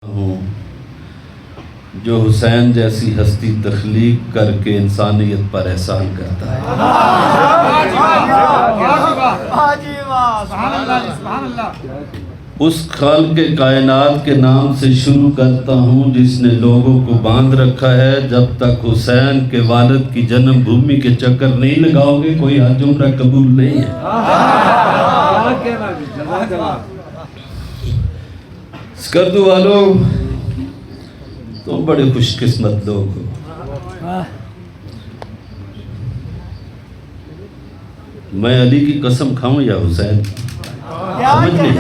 ہوں جو حسین جیسی ہستی تخلیق کر کے انسانیت پر احسان کرتا ہے۔ اس خالق کائنات کے نام سے شروع کرتا ہوں جس نے لوگوں کو باندھ رکھا ہے۔ جب تک حسین کے والد کی جنم بھومی کے چکر نہیں لگاؤ گے کوئی حج عمرہ قبول نہیں ہے۔ اسکردو والو تم بڑے خوش قسمت لوگ ہو۔ میں علی کی قسم کھاؤں یا حسین؟ سمجھ نہیں۔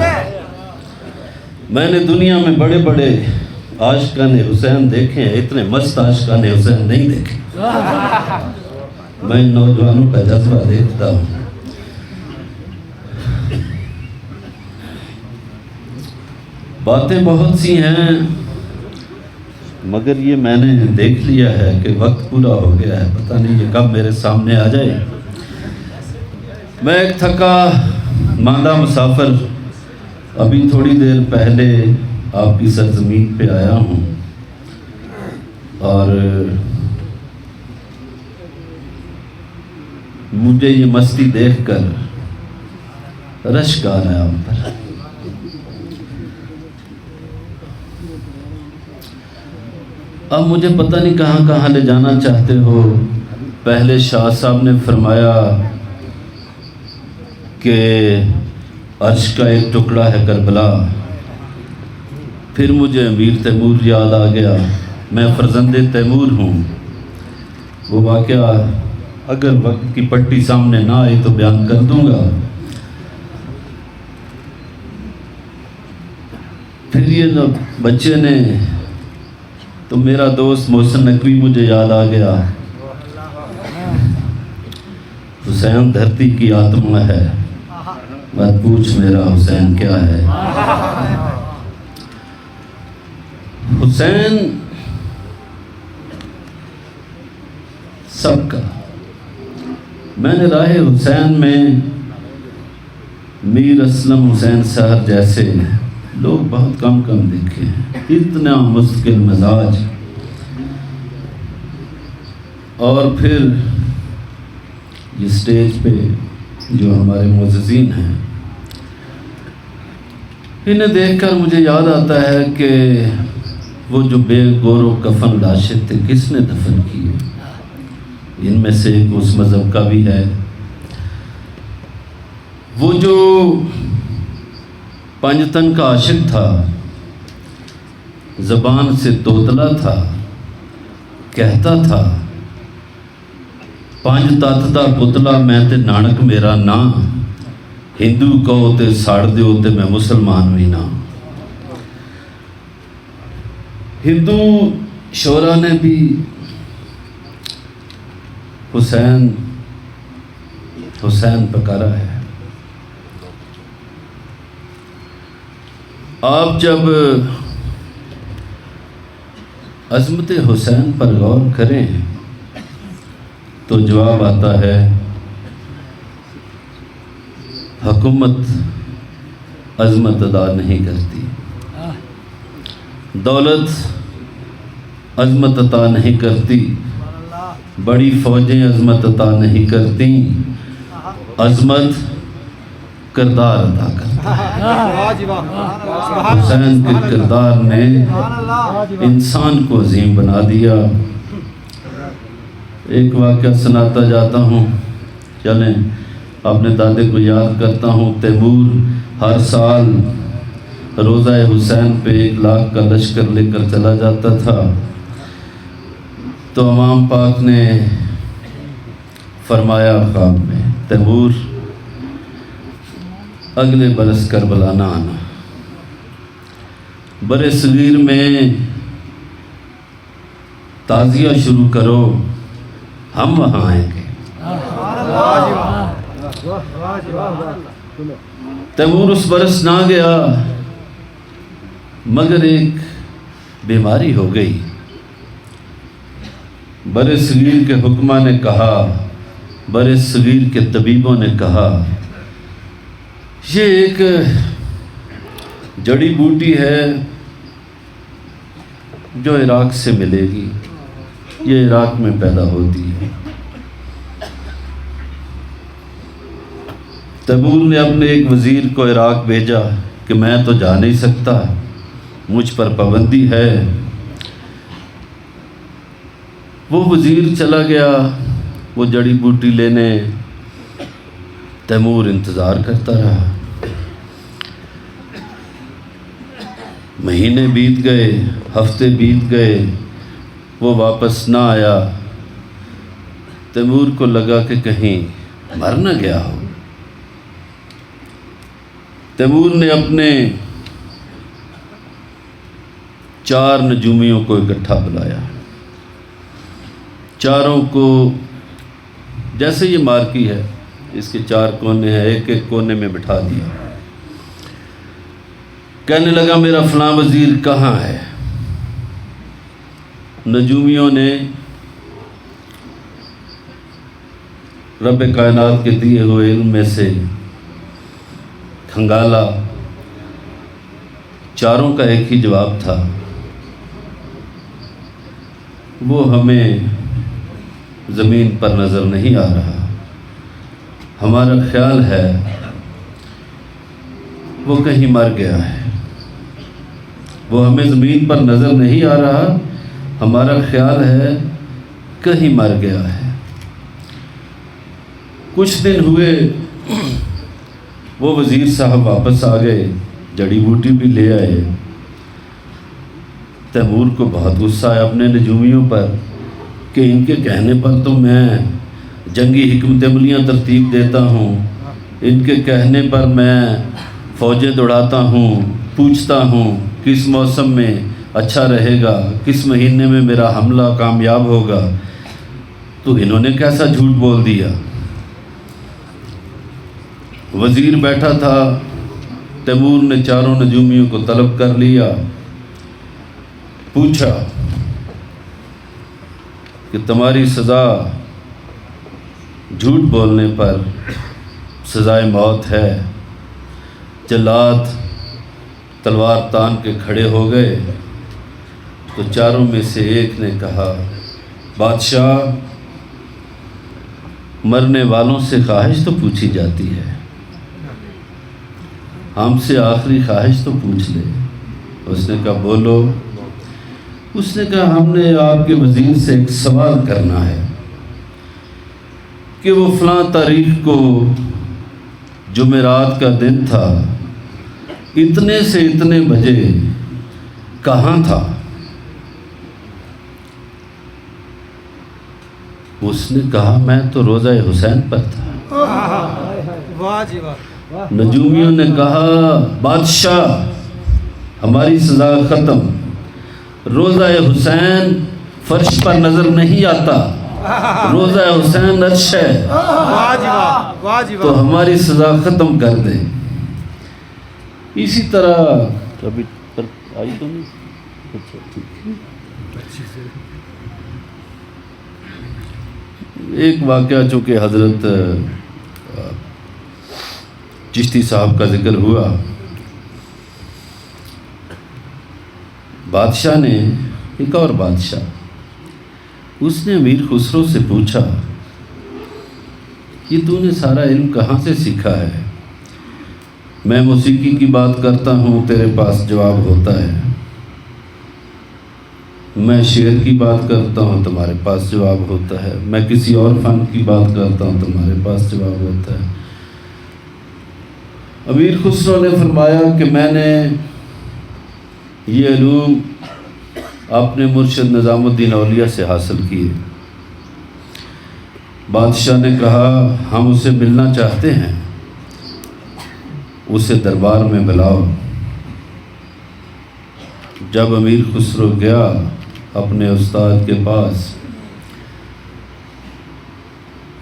میں نے دنیا میں بڑے بڑے عاشقان حسین دیکھے ہیں، اتنے مست عاشقان حسین نہیں دیکھے۔ میں نوجوانوں کا جذبہ دیکھتا ہوں۔ باتیں بہت سی ہیں مگر یہ میں نے دیکھ لیا ہے کہ وقت پورا ہو گیا ہے، پتہ نہیں یہ کب میرے سامنے آ جائے۔ میں ایک تھکا ماندہ مسافر ابھی تھوڑی دیر پہلے آپ کی سرزمین پہ آیا ہوں اور مجھے یہ مستی دیکھ کر رشک آ رہا ہے آپ پر۔ اب مجھے پتہ نہیں کہاں کہاں لے جانا چاہتے ہو۔ پہلے شاہ صاحب نے فرمایا کہ عرش کا ایک ٹکڑا ہے کربلا، پھر مجھے امیر تیمور یاد آ گیا۔ میں فرزند تیمور ہوں۔ وہ واقعہ اگر وقت کی پٹی سامنے نہ آئی تو بیان کر دوں گا۔ پھر یہ بچے نے تو میرا دوست محسن نقوی مجھے یاد آ گیا۔ حسین دھرتی کی آتما ہے، مت پوچھ میرا حسین کیا ہے۔ حسین سب کا۔ میں نے راہ حسین میں میر اسلم حسین سحر جیسے لوگ بہت کم دیکھے ہیں، اتنا مستقل مزاج۔ اور پھر یہ سٹیج پہ جو ہمارے معززین ہیں، انہیں دیکھ کر مجھے یاد آتا ہے کہ وہ جو بے گور و کفن لاشیں تھے کس نے دفن کیے؟ ان میں سے ایک اس مذہب کا بھی ہے۔ وہ جو پنجتن کا عاشق تھا، زبان سے توتلا تھا، کہتا تھا پانچ تت دا پتلا میں تے نانک میرا نا، ہندو کہو تے ساڑ دیو تے میں مسلمان بھی نا۔ ہندو شعراء نے بھی حسین پکارا ہے۔ آپ جب عظمت حسین پر غور کریں تو جواب آتا ہے حکومت عظمت ادا نہیں کرتی، دولت عظمت عطا نہیں کرتی، بڑی فوجیں عظمت عطا نہیں کرتی، عظمت کردار ادا کرتا ہے۔ حسین کے کردار نے انسان کو عظیم بنا دیا۔ ایک واقعہ سناتا جاتا ہوں، چلیں اپنے دادے کو یاد کرتا ہوں۔ تیمور ہر سال روزہ حسین پہ 1 لاکھ کا لشکر لے کر چلا جاتا تھا، تو امام پاک نے فرمایا خواب میں، تیمور اگلے برس کربلا نہ آنا، برے صغیر میں تعزیہ شروع کرو، ہم وہاں آئیں گے۔ تیمور اس برس نہ گیا، مگر ایک بیماری ہو گئی۔ برے صغیر کے حکمہ نے کہا، برے صغیر کے طبیبوں نے کہا یہ ایک جڑی بوٹی ہے جو عراق سے ملے گی یہ عراق میں پیدا ہوتی ہے۔ تیمور نے اپنے ایک وزیر کو عراق بھیجا کہ میں تو جا نہیں سکتا، مجھ پر پابندی ہے۔ وہ وزیر چلا گیا وہ جڑی بوٹی لینے، تیمور انتظار کرتا رہا۔ مہینے بیت گئے، ہفتے بیت گئے، وہ واپس نہ آیا۔ تیمور کو لگا کہ کہیں مر نہ گیا ہو۔ تیمور نے اپنے 4 نجومیوں کو اکٹھا بلایا، چاروں کو، جیسے یہ مارکی ہے اس کے 4 کونے ہیں، ایک ایک کونے میں بٹھا دیا۔ کہنے لگا میرا فلاں وزیر کہاں ہے؟ نجومیوں نے رب کائنات کے دیے ہوئے علم میں سے کھنگالا، چاروں کا ایک ہی جواب تھا، وہ ہمیں زمین پر نظر نہیں آ رہا، ہمارا خیال ہے وہ کہیں مر گیا ہے۔ وہ ہمیں زمین پر نظر نہیں آ رہا، ہمارا خیال ہے کہیں مر گیا ہے۔ کچھ دن ہوئے وہ وزیر صاحب واپس آ گئے، جڑی بوٹی بھی لے آئے۔ تیمور کو بہت غصہ آیا اپنے نجومیوں پر کہ ان کے کہنے پر تو میں جنگی حکمت عملیاں ترتیب دیتا ہوں، ان کے کہنے پر میں فوجیں دوڑاتا ہوں، پوچھتا ہوں کس موسم میں اچھا رہے گا، کس مہینے میں میرا حملہ کامیاب ہوگا، تو انہوں نے کیسا جھوٹ بول دیا۔ وزیر بیٹھا تھا، تیمور نے 4 نجومیوں کو طلب کر لیا، پوچھا کہ تمہاری سزا جھوٹ بولنے پر سزائے موت ہے۔ جلاد تلوار تان کے کھڑے ہو گئے تو 4 میں سے ایک نے کہا بادشاہ، مرنے والوں سے خواہش تو پوچھی جاتی ہے، ہم سے آخری خواہش تو پوچھ لے۔ اس نے کہا بولو۔ اس نے کہا ہم نے آپ کے وزیر سے ایک سوال کرنا ہے کہ وہ فلاں تاریخ کو جمعرات کا دن تھا، اتنے سے اتنے بجے کہاں تھا؟ اس نے کہا میں تو روضہ حسین پر تھا۔ واہ جی واہ۔ نجومیوں نے کہا بادشاہ ہماری سزا ختم، روضہ حسین فرش پر نظر نہیں آتا، روضہ حسین عرش ہے، واہ جی واہ، واہ جی واہ۔ تو ہماری سزا ختم کر دے۔ اسی طرح ابھی آئی تو نہیں، اچھا ٹھیک ہے۔ ایک واقعہ چونکہ حضرت چشتی صاحب کا ذکر ہوا، بادشاہ نے، ایک اور بادشاہ، اس نے امیر خسرو سے پوچھا کہ تو نے سارا علم کہاں سے سیکھا ہے؟ میں موسیقی کی بات کرتا ہوں تیرے پاس جواب ہوتا ہے، میں شعر کی بات کرتا ہوں تمہارے پاس جواب ہوتا ہے، میں کسی اور فن کی بات کرتا ہوں تمہارے پاس جواب ہوتا ہے۔ امیر خسرو نے فرمایا کہ میں نے یہ علوم اپنے مرشد نظام الدین اولیاء سے حاصل کیے۔ بادشاہ نے کہا ہم اسے ملنا چاہتے ہیں، اسے دربار میں بلاؤ۔ جب امیر خسرو گیا اپنے استاد کے پاس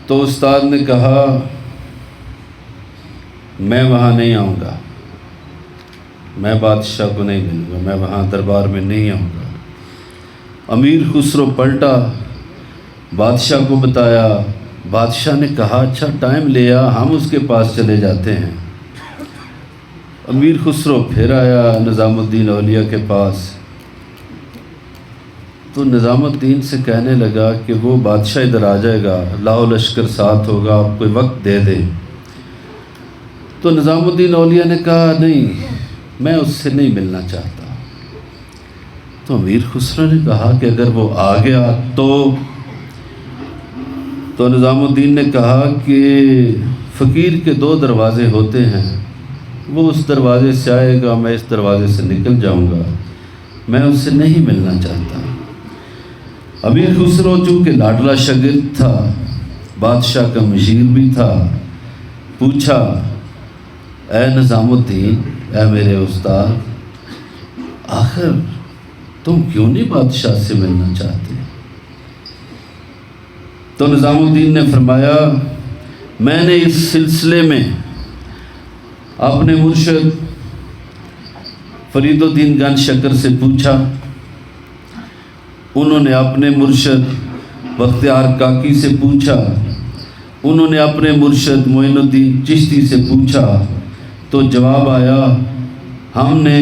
تو استاد نے کہا میں وہاں نہیں آؤں گا، میں بادشاہ کو نہیں ملوں گا، میں وہاں دربار میں نہیں آؤں گا۔ امیر خسرو پلٹا، بادشاہ کو بتایا، بادشاہ نے کہا اچھا ٹائم لیا، ہم اس کے پاس چلے جاتے ہیں۔ امیر خسرو پھر آیا نظام الدین اولیاء کے پاس، تو نظام الدین سے کہنے لگا کہ وہ بادشاہ ادھر آ جائے گا، لاؤ لشکر ساتھ ہوگا، آپ کوئی وقت دے دیں۔ تو نظام الدین اولیاء نے کہا نہیں، میں اس سے نہیں ملنا چاہتا۔ تو امیر خسرو نے کہا کہ اگر وہ آ گیا تو نظام الدین نے کہا کہ فقیر کے 2 دروازے ہوتے ہیں، وہ اس دروازے سے آئے گا، میں اس دروازے سے نکل جاؤں گا، میں اس سے نہیں ملنا چاہتا۔ امیر خسرو چونکہ لاڈلا شاگرد تھا، بادشاہ کا مشیر بھی تھا، پوچھا اے نظام الدین، اے میرے استاد، آخر تم کیوں نہیں بادشاہ سے ملنا چاہتے؟ تو نظام الدین نے فرمایا میں نے اس سلسلے میں اپنے مرشد فرید الدین گنج شکر سے پوچھا، انہوں نے اپنے مرشد بختیار کاکی سے پوچھا، انہوں نے اپنے مرشد معین الدین چشتی سے پوچھا، تو جواب آیا ہم نے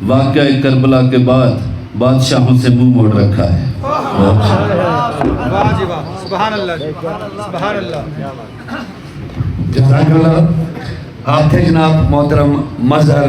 واقعہ کربلا کے بعد بادشاہوں سے منہ موڑ رکھا ہے۔ واہ جی واہ، سبحان اللہ، سبحان اللہ۔ جزاک اللہ۔ آپ تھے جناب محترم مظہر